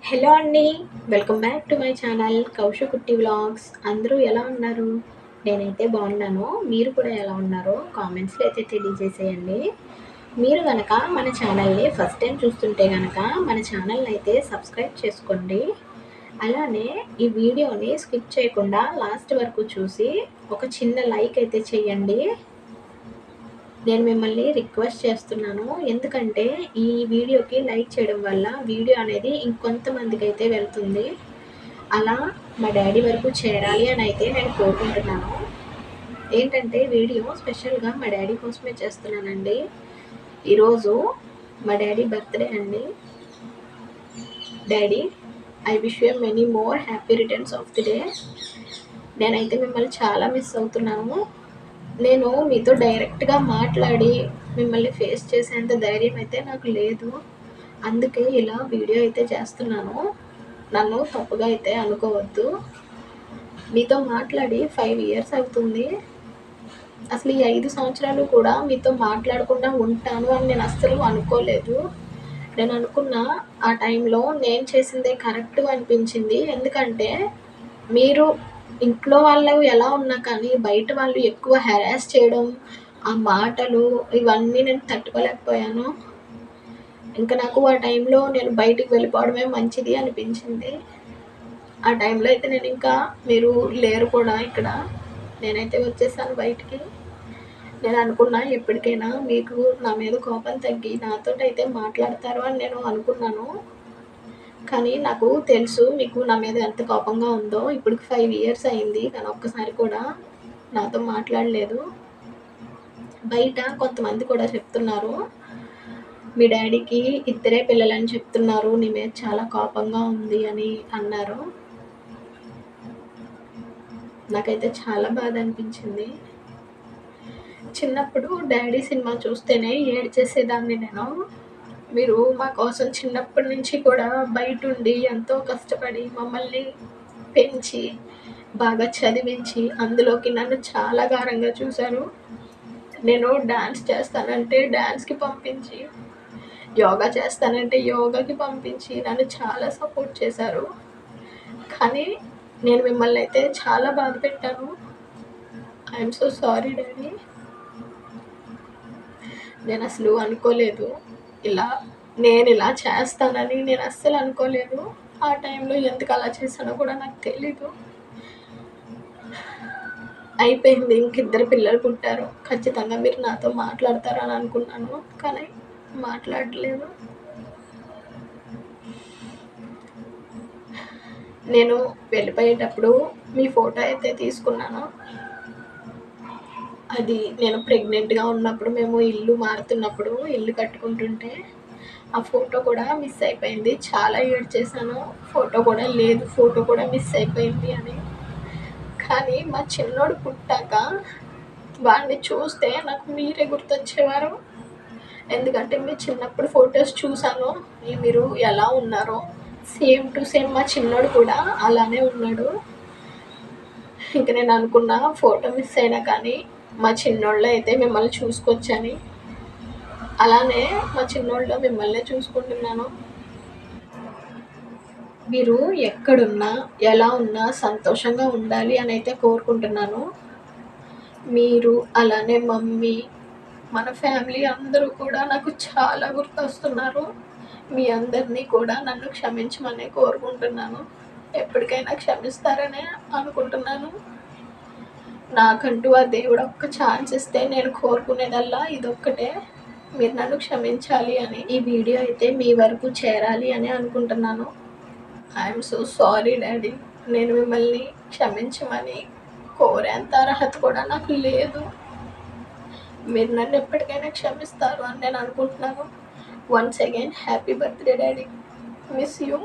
Hello అండి. Welcome back to my channel Kausha Kutti vlogs. అందరూ ఎలా ఉన్నారు? నేనైతే బాగున్నాను. మీరు కూడా ఎలా ఉన్నారో కామెంట్స్లో అయితే తెలియజేసేయండి. మీరు కనుక మన ఛానల్ని ఫస్ట్ టైం చూస్తుంటే కనుక మన ఛానల్ని అయితే సబ్స్క్రైబ్ చేసుకోండి. అలానే ఈ వీడియోని స్కిప్ చేయకుండా లాస్ట్ వరకు చూసి ఒక చిన్న లైక్ అయితే చేయండి. నేను మిమ్మల్ని రిక్వెస్ట్ చేస్తున్నాను. ఎందుకంటే ఈ వీడియోకి లైక్ చేయడం వల్ల వీడియో అనేది ఇంకొంతమందికి అయితే వెళ్తుంది. అలా మా డాడీ వరకు చేరాలి అని అయితే నేను కోరుకుంటున్నాను. ఏంటంటే వీడియో స్పెషల్గా మా డాడీ కోసమే చేస్తున్నానండి. ఈరోజు మా డాడీ బర్త్డే అండి. Daddy, I wish you many more happy returns of the day. నేనైతే మిమ్మల్ని చాలా మిస్ అవుతున్నాను. నేను మీతో డైరెక్ట్గా మాట్లాడి మిమ్మల్ని ఫేస్ చేసేంత ధైర్యం అయితే నాకు లేదు. అందుకే ఇలా వీడియో అయితే చేస్తున్నాను. నన్ను తప్పుగా అయితే అనుకోవద్దు. మీతో మాట్లాడి 5 ఇయర్స్ అవుతుంది. అసలు ఈ 5 సంవత్సరాలు కూడా మీతో మాట్లాడకుండా ఉంటాను అని నేను అస్సలు అనుకోలేదు. నేను అనుకున్న ఆ టైంలో నేను చేసిందే కరెక్ట్ అనిపించింది. ఎందుకంటే మీరు ఇంట్లో వాళ్ళు ఎలా ఉన్నా కానీ బయట వాళ్ళు ఎక్కువ హెరాస్ చేయడం, ఆ మాటలు ఇవన్నీ నేను తట్టుకోలేకపోయాను. ఇంకా నాకు ఆ టైంలో నేను బయటికి వెళ్ళిపోవడమే మంచిది అనిపించింది. ఆ టైంలో అయితే నేను ఇంకా మీరు లేరు కూడా ఇక్కడ. నేనైతే వచ్చేసాను బయటికి. నేను అనుకున్నా ఎప్పటికైనా మీకు నా మీద కోపం తగ్గి నాతోటైతే మాట్లాడతారు అని నేను అనుకున్నాను. కానీ నాకు తెలుసు మీకు నా మీద ఎంత కోపంగా ఉందో. ఇప్పటికి 5 ఇయర్స్ అయింది. కానీ ఒక్కసారి కూడా నాతో మాట్లాడలేదు. బయట కొంతమంది కూడా చెప్తున్నారు, మీ డాడీకి ఇద్దరే పిల్లలని చెప్తున్నారు, నీ మీద చాలా కోపంగా ఉంది అని అన్నారు. నాకైతే చాలా బాధ అనిపించింది. చిన్నప్పుడు డాడీ సినిమా చూస్తేనే ఏడ్చేసేదాన్ని నేను. మీరు మా కోసం చిన్నప్పటి నుంచి కూడా బయట ఉండి ఎంతో కష్టపడి మమ్మల్ని పెంచి బాగా చదివించి అందులోకి నన్ను చాలా గారంగా చూశారు. నేను డాన్స్ చేస్తానంటే డాన్స్కి పంపించి, యోగా చేస్తానంటే యోగాకి పంపించి నన్ను చాలా సపోర్ట్ చేశారు. కానీ నేను మిమ్మల్ని అయితే చాలా బాధ పెట్టాను. I'm so sorry daddy. నేను అసలు అనుకోలేదు నేను ఇలా చేస్తానని. నేను అస్సలు అనుకోలేదు. ఆ టైంలో ఎందుకు అలా చేశానో కూడా నాకు తెలీదు. అయిపోయింది, ఇంకిద్దరు పిల్లలు పుట్టారు, ఖచ్చితంగా మీరు నాతో మాట్లాడతారు అని అనుకున్నాను. కానీ మాట్లాడలేదు. నేను వెళ్ళిపోయేటప్పుడు మీ ఫోటో అయితే తీసుకున్నాను. అది నేను ప్రెగ్నెంట్గా ఉన్నప్పుడు మేము ఇల్లు మారుతున్నప్పుడు ఇల్లు కట్టుకుంటుంటే ఆ ఫోటో కూడా మిస్ అయిపోయింది. చాలా ఏడ్చేసాను. ఫోటో కూడా లేదు, ఫోటో కూడా మిస్ అయిపోయింది అని. కానీ మా చిన్నోడు పుట్టాక వాడిని చూస్తే నాకు మీరే గుర్తొచ్చేవారు. ఎందుకంటే మీ చిన్నప్పుడు ఫొటోస్ చూసాను, మీరు ఎలా ఉన్నారో సేమ్ టు సేమ్ మా చిన్నోడు కూడా అలానే ఉన్నాడు. ఇంక నేను అనుకున్న ఫోటో మిస్ అయినా కానీ మా చిన్నోళ్ళు అయితే మిమ్మల్ని చూసుకొచ్చని. అలానే మా చిన్నోళ్ళు మిమ్మల్ని చూసుకుంటున్నాను. మీరు ఎక్కడున్నా ఎలా ఉన్నా సంతోషంగా ఉండాలి అని అయితే కోరుకుంటున్నాను. మీరు అలానే మమ్మీ, మన ఫ్యామిలీ అందరూ కూడా నాకు చాలా గుర్తొస్తున్నారు. మీ అందరినీ కూడా నన్ను క్షమించమని కోరుకుంటున్నాను. ఎప్పటికైనా క్షమిస్తారనే అనుకుంటున్నాను. నాకంటూ ఆ దేవుడు ఒక్క ఛాన్స్ ఇస్తే నేను కోరుకునేదల్లా ఇదొక్కటే, మీరు నన్ను క్షమించాలి అని. ఈ వీడియో అయితే మీ వరకు చేరాలి అని అనుకుంటున్నాను. I'm so sorry daddy. నేను మిమ్మల్ని క్షమించమని కోరేంత అర్హత కూడా నాకు లేదు. మీరు నన్ను ఎప్పటికైనా క్షమిస్తారు అని నేను అనుకుంటున్నాను. Once again happy birthday daddy. Miss you.